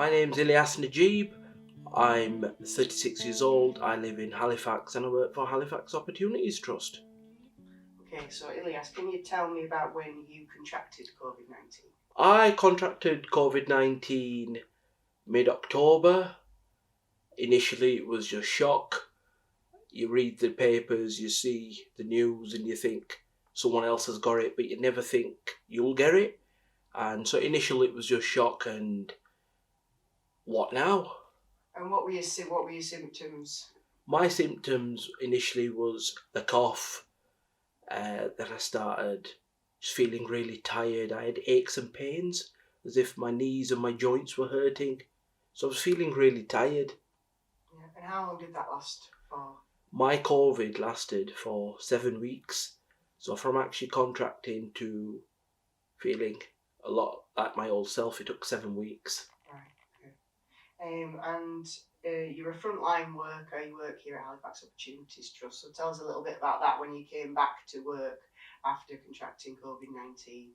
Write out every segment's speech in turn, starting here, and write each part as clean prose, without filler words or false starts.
My name's Ilyas Najib. I'm 36 years old. I live in Halifax and I work for Halifax Opportunities Trust. Okay, so Ilyas, can you tell me about when you contracted COVID-19? I contracted COVID-19 mid-October. Initially it was just shock. You read the papers, you see the news and you think someone else has got it, but you never think you'll get it. And so initially it was just shock and what now? And what were your symptoms? My symptoms initially was the cough. Then I started just feeling really tired. I had aches and pains as if my knees and my joints were hurting. So I was feeling really tired. Yeah, and how long did that last for? My COVID lasted for 7 weeks. So from actually contracting to feeling a lot like my old self, it took 7 weeks. Right, okay. And you're a frontline worker, you work here at Halifax Opportunities Trust, so tell us a little bit about that when you came back to work after contracting COVID-19.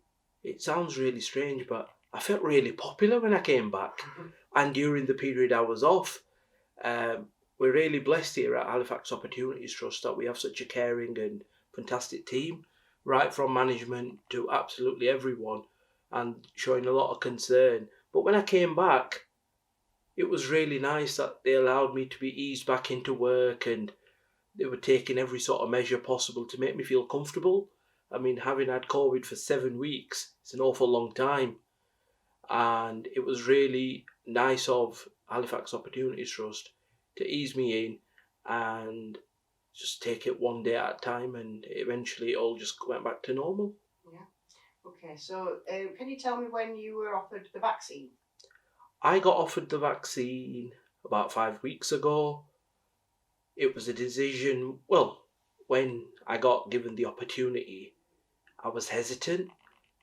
It sounds really strange, but I felt really popular when I came back. And during the period I was off, we're really blessed here at Halifax Opportunities Trust that we have such a caring and fantastic team, right from management to absolutely everyone, and showing a lot of concern. But when I came back, it was really nice that they allowed me to be eased back into work and they were taking every sort of measure possible to make me feel comfortable. I mean, having had COVID for 7 weeks, it's an awful long time. And it was really nice of Halifax Opportunities Trust to ease me in and just take it one day at a time, and eventually it all just went back to normal. Yeah. Okay, so can you tell me when you were offered the vaccine? I got offered the vaccine about 5 weeks ago. It was a decision, well, when I got given the opportunity, I was hesitant,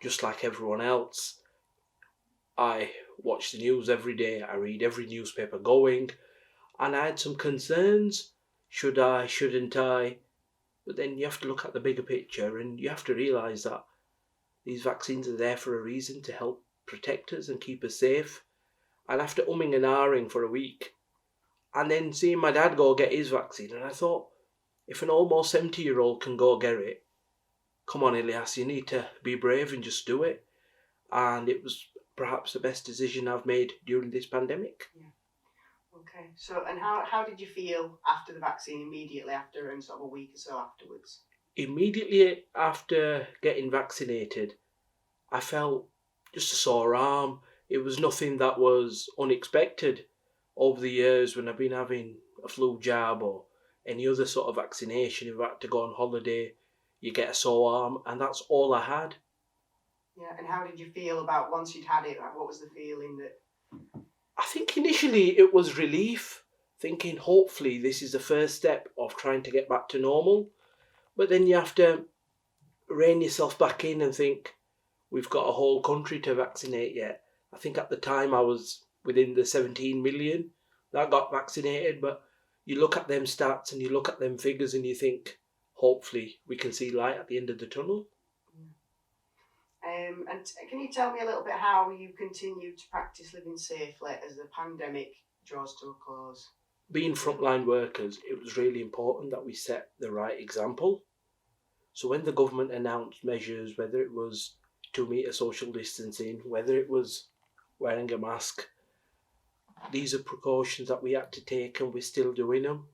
just like everyone else. I watch the news every day, I read every newspaper going, and I had some concerns. Should I, shouldn't I? But then you have to look at the bigger picture and you have to realise that these vaccines are there for a reason, to help protect us and keep us safe. And after umming and ahhing for a week, and then seeing my dad go get his vaccine, and I thought, if an almost 70-year-old can go get it, come on Ilyas, you need to be brave and just do it. And it was perhaps the best decision I've made during this pandemic. Yeah. Okay, so and how did you feel after the vaccine, immediately after and sort of a week or so afterwards? Immediately after getting vaccinated, I felt just a sore arm. It was nothing that was unexpected. Over the years when I've been having a flu jab or any other sort of vaccination, if I had to go on holiday, you get a sore arm, and that's all I had. Yeah, and how did you feel about once you'd had it? Like, what was the feeling that? I think initially it was relief, thinking hopefully this is the first step of trying to get back to normal. But then you have to rein yourself back in and think, we've got a whole country to vaccinate yet. I think at the time I was within the 17 million that got vaccinated, but you look at them stats and you look at them figures and you think, hopefully we can see light at the end of the tunnel. And can you tell me a little bit how you continue to practice living safely as the pandemic draws to a close? Being frontline workers, it was really important that we set the right example. So when the government announced measures, whether it was 2 metre social distancing, whether it was wearing a mask, these are precautions that we had to take and we're still doing them.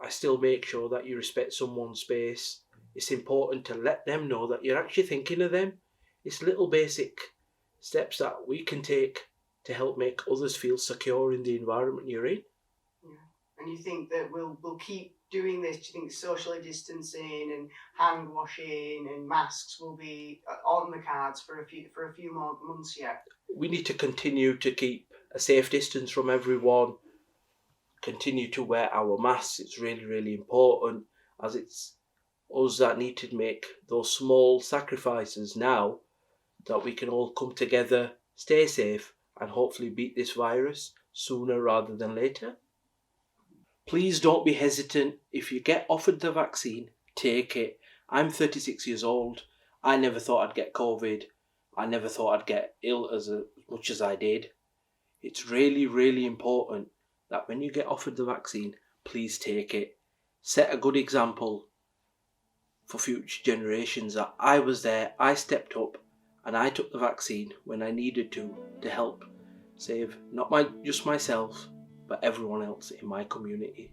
I still make sure that you respect someone's space. It's important to let them know that you're actually thinking of them. It's little basic steps that we can take to help make others feel secure in the environment you're in. Yeah. And you think that we'll keep doing this? Do you think socially distancing and hand washing and masks will be on the cards for a few more months yet? We need to continue to keep a safe distance from everyone, continue to wear our masks. It's really, really important, as it's us that need to make those small sacrifices now that we can all come together, stay safe, and hopefully beat this virus sooner rather than later. Please don't be hesitant. If you get offered the vaccine, take it. I'm 36 years old. I never thought I'd get COVID. I never thought I'd get ill as much as I did. It's really, really important that when you get offered the vaccine, please take it. Set a good example for future generations that I was there, I stepped up, and I took the vaccine when I needed to help save just myself, but everyone else in my community.